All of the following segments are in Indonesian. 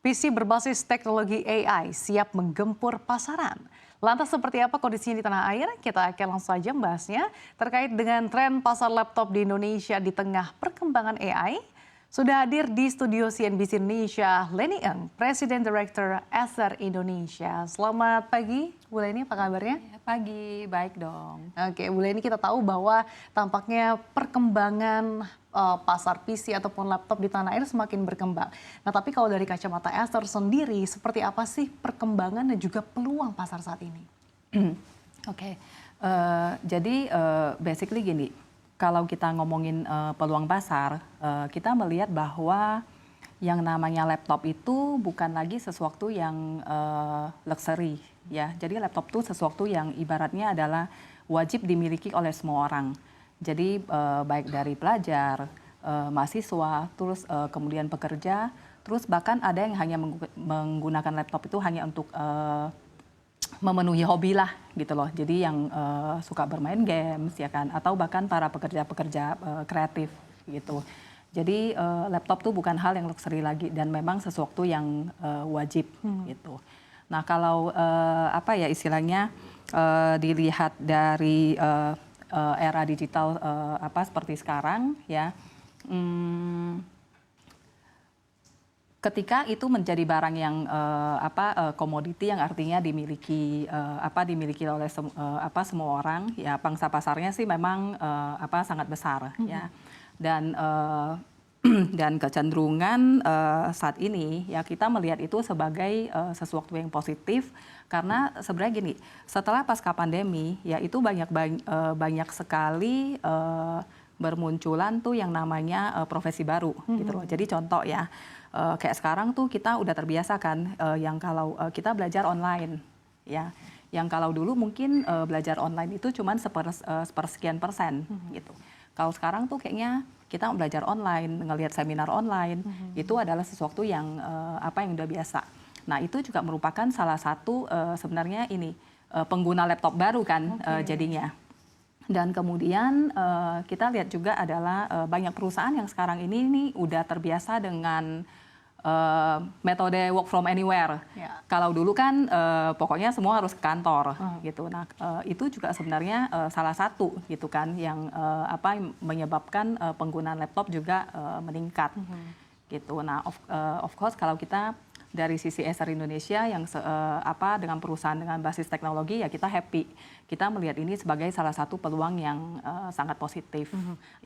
PC berbasis teknologi AI siap menggempur pasaran. Lantas seperti apa kondisinya di tanah air? Kita akan langsung saja membahasnya terkait dengan tren pasar laptop di Indonesia di tengah perkembangan AI. Sudah hadir di studio CNBC Indonesia, Leni Eng, Presiden Director Acer Indonesia. Selamat pagi, Bu Leni, apa kabarnya? Pagi, baik dong. Oke, Bu Leni, kita tahu bahwa tampaknya perkembangan pasar PC ataupun laptop di tanah air semakin berkembang. Nah, tapi kalau dari kacamata Acer sendiri, seperti apa sih perkembangan dan juga peluang pasar saat ini? Oke, jadi basically gini, kalau kita ngomongin peluang pasar, kita melihat bahwa yang namanya laptop itu bukan lagi sesuatu yang luxury, ya. Jadi laptop itu sesuatu yang ibaratnya adalah wajib dimiliki oleh semua orang. Jadi baik dari pelajar, mahasiswa, terus kemudian pekerja, terus bahkan ada yang hanya menggunakan laptop itu hanya untuk memenuhi hobi lah gitu loh. Jadi yang suka bermain games ya kan, atau bahkan para pekerja-pekerja kreatif gitu. Jadi laptop tuh bukan hal yang luxury lagi dan memang sesuatu yang wajib gitu. Nah kalau apa ya istilahnya dilihat dari era digital apa seperti sekarang ya. Ketika itu menjadi barang yang komoditi yang artinya dimiliki dimiliki oleh semua orang, ya pangsa pasarnya sih memang sangat besar ya. Dan dan kecenderungan saat ini ya kita melihat itu sebagai sesuatu yang positif karena sebenarnya gini, setelah pasca pandemi ya itu banyak sekali bermunculan tuh yang namanya profesi baru gitu loh. Jadi contoh ya, kayak sekarang tuh kita udah terbiasa kan yang kalau kita belajar online ya, yang kalau dulu mungkin belajar online itu cuma sepersekian persen gitu. Kalau sekarang tuh kayaknya kita belajar online, ngelihat seminar online, itu adalah sesuatu yang yang udah biasa. Nah itu juga merupakan salah satu sebenarnya ini pengguna laptop baru kan jadinya. Dan kemudian kita lihat juga adalah banyak perusahaan yang sekarang ini udah terbiasa dengan metode work from anywhere. Yeah. Kalau dulu kan pokoknya semua harus ke kantor gitu. Nah itu juga sebenarnya salah satu gitu kan yang menyebabkan penggunaan laptop juga meningkat gitu. Nah of course kalau kita dari sisi Acer Indonesia yang dengan perusahaan dengan basis teknologi ya kita happy. Kita melihat ini sebagai salah satu peluang yang sangat positif.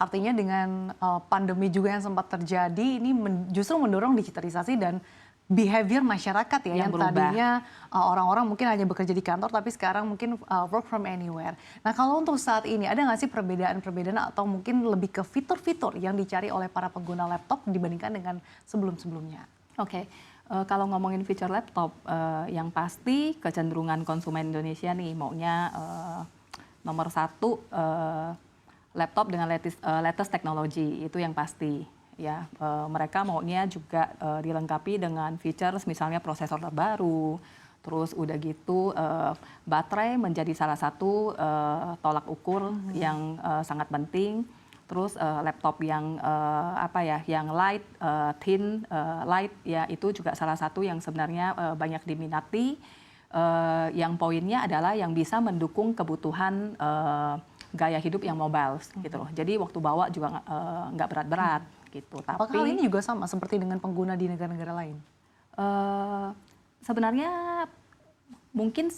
Artinya dengan pandemi juga yang sempat terjadi ini justru mendorong digitalisasi dan behavior masyarakat ya yang tadinya orang-orang mungkin hanya bekerja di kantor tapi sekarang mungkin work from anywhere. Nah kalau untuk saat ini ada nggak sih perbedaan-perbedaan atau mungkin lebih ke fitur-fitur yang dicari oleh para pengguna laptop dibandingkan dengan sebelum-sebelumnya? Oke. Kalau ngomongin feature laptop, yang pasti kecenderungan konsumen Indonesia nih maunya nomor satu laptop dengan latest teknologi itu yang pasti ya. Mereka maunya juga dilengkapi dengan features misalnya prosesor terbaru, terus udah gitu baterai menjadi salah satu tolak ukur yang sangat penting. Terus laptop yang yang light, thin, light ya itu juga salah satu yang sebenarnya banyak diminati. Yang poinnya adalah yang bisa mendukung kebutuhan gaya hidup yang mobile gitu loh. Jadi waktu bawa juga nggak berat-berat gitu. Apakah hal ini juga sama seperti dengan pengguna di negara-negara lain? Sebenarnya mungkin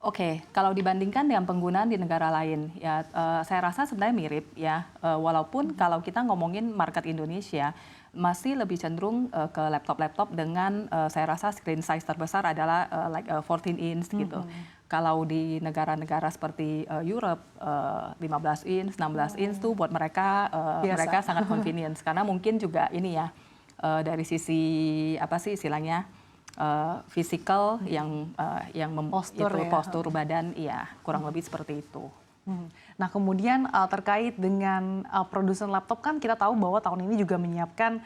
Oke, kalau dibandingkan dengan penggunaan di negara lain, ya saya rasa sebenarnya mirip ya. Walaupun kalau kita ngomongin market Indonesia, masih lebih cenderung ke laptop-laptop dengan saya rasa screen size terbesar adalah 14 inch gitu. Kalau di negara-negara seperti Europe, 15 inch, 16 inch tuh buat mereka mereka sangat convenience karena mungkin juga ini ya dari sisi apa sih istilahnya physical yang postur badan ya kurang lebih seperti itu. Nah kemudian terkait dengan produsen laptop kan kita tahu bahwa tahun ini juga menyiapkan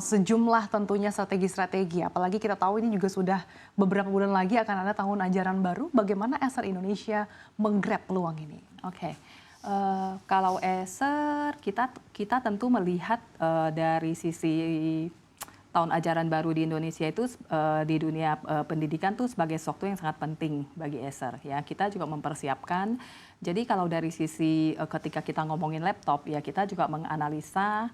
sejumlah tentunya strategi-strategi. Apalagi kita tahu ini juga sudah beberapa bulan lagi akan ada tahun ajaran baru. Bagaimana Acer Indonesia menggrab peluang ini? Oke. Kalau Acer kita tentu melihat dari sisi tahun ajaran baru di Indonesia itu di dunia pendidikan tuh sebagai sesuatu yang sangat penting bagi Acer ya. Kita juga mempersiapkan. Jadi kalau dari sisi ketika kita ngomongin laptop ya, kita juga menganalisa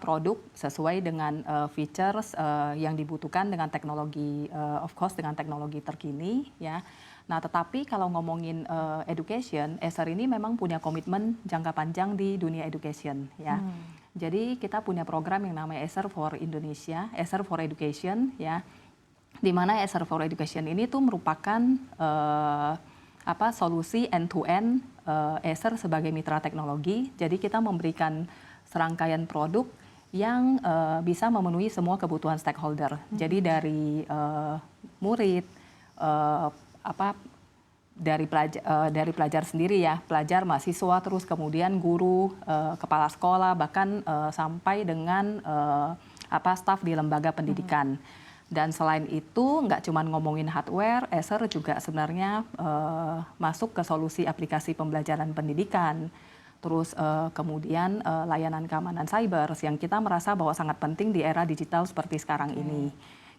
produk sesuai dengan features yang dibutuhkan dengan teknologi, of course dengan teknologi terkini ya. Nah, tetapi kalau ngomongin education, Acer ini memang punya komitmen jangka panjang di dunia education ya. Jadi kita punya program yang namanya Acer for Indonesia, Acer for Education ya. Di mana Acer for Education ini tuh merupakan solusi end-to-end Acer sebagai mitra teknologi. Jadi kita memberikan serangkaian produk yang bisa memenuhi semua kebutuhan stakeholder. Jadi dari murid, dari pelajar sendiri ya, pelajar, mahasiswa, terus kemudian guru, kepala sekolah, bahkan sampai dengan staf di lembaga pendidikan. Dan selain itu, nggak cuma ngomongin hardware, Acer juga sebenarnya masuk ke solusi aplikasi pembelajaran pendidikan. Terus kemudian layanan keamanan cyber yang kita merasa bahwa sangat penting di era digital seperti sekarang ini.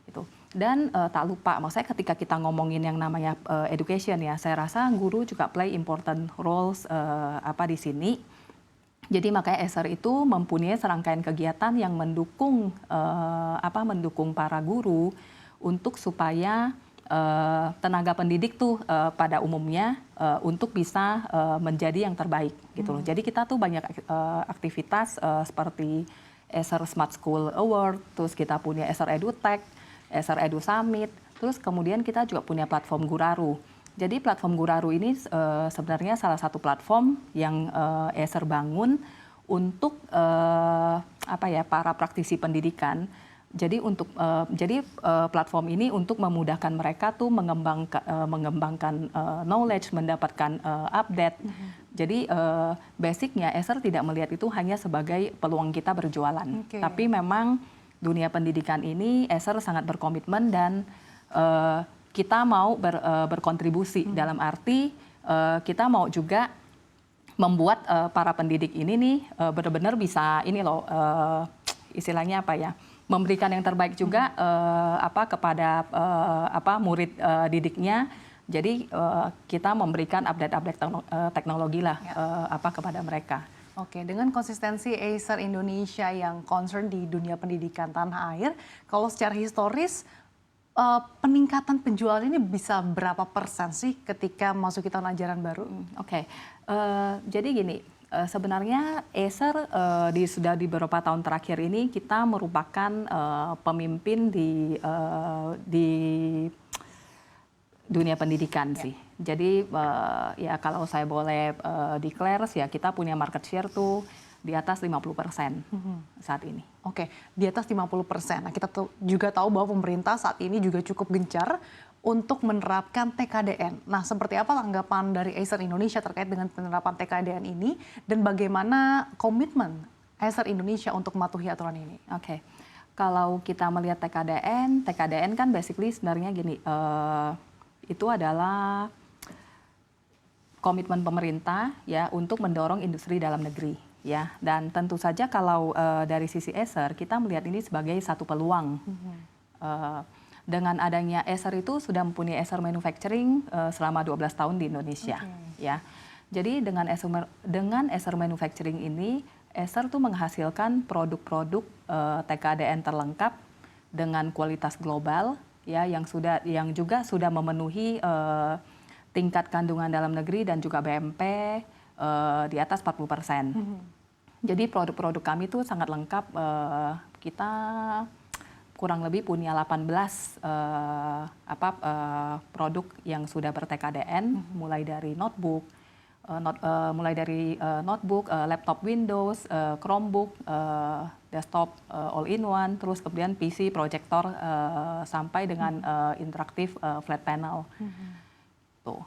Gitu. Dan tak lupa, maksudnya ketika kita ngomongin yang namanya education ya, saya rasa guru juga play important roles di sini. Jadi makanya Acer itu mempunyai serangkaian kegiatan yang mendukung para guru untuk supaya tenaga pendidik tuh pada umumnya untuk bisa menjadi yang terbaik gitu loh. Jadi kita tuh banyak aktivitas seperti Acer Smart School Award, terus kita punya Acer EduTech, Acer Edu Summit, terus kemudian kita juga punya platform Guraru. Jadi platform Guraru ini sebenarnya salah satu platform yang Acer bangun untuk para praktisi pendidikan. Jadi platform ini untuk memudahkan mereka tuh mengembangkan knowledge, mendapatkan update. Jadi basicnya Acer tidak melihat itu hanya sebagai peluang kita berjualan, tapi memang dunia pendidikan ini Acer sangat berkomitmen dan kita mau berkontribusi dalam arti kita mau juga membuat para pendidik ini nih benar-benar bisa istilahnya memberikan yang terbaik juga kepada murid didiknya. Jadi kita memberikan update-update teknologi lah kepada mereka. Oke, dengan konsistensi Acer Indonesia yang concern di dunia pendidikan tanah air, kalau secara historis peningkatan penjualan ini bisa berapa persen sih ketika masuki tahun ajaran baru? Jadi gini, sebenarnya Acer sudah di beberapa tahun terakhir ini kita merupakan pemimpin di dunia pendidikan sih. Jadi ya kalau saya boleh declare ya, kita punya market share tuh di atas 50% saat ini. Oke, di atas 50%. Nah, kita juga tahu bahwa pemerintah saat ini juga cukup gencar untuk menerapkan TKDN. Nah, seperti apa tanggapan dari Acer Indonesia terkait dengan penerapan TKDN ini dan bagaimana komitmen Acer Indonesia untuk mematuhi aturan ini? Kalau kita melihat TKDN kan basically sebenarnya gini, itu adalah komitmen pemerintah ya untuk mendorong industri dalam negeri ya, dan tentu saja kalau dari sisi Acer kita melihat ini sebagai satu peluang. Dengan adanya Acer itu sudah mempunyai Acer Manufacturing selama 12 tahun di Indonesia ya. Jadi dengan Acer Manufacturing ini Acer tuh menghasilkan produk-produk TKDN terlengkap dengan kualitas global ya, yang juga sudah memenuhi tingkat kandungan dalam negeri dan juga BMP di atas 40%. Jadi produk-produk kami itu sangat lengkap. Kita kurang lebih punya 18 produk yang sudah ber-TKDN, mulai dari notebook, laptop Windows, Chromebook, desktop all-in-one, terus kemudian PC, proyektor, sampai dengan interaktif flat panel. Tuh.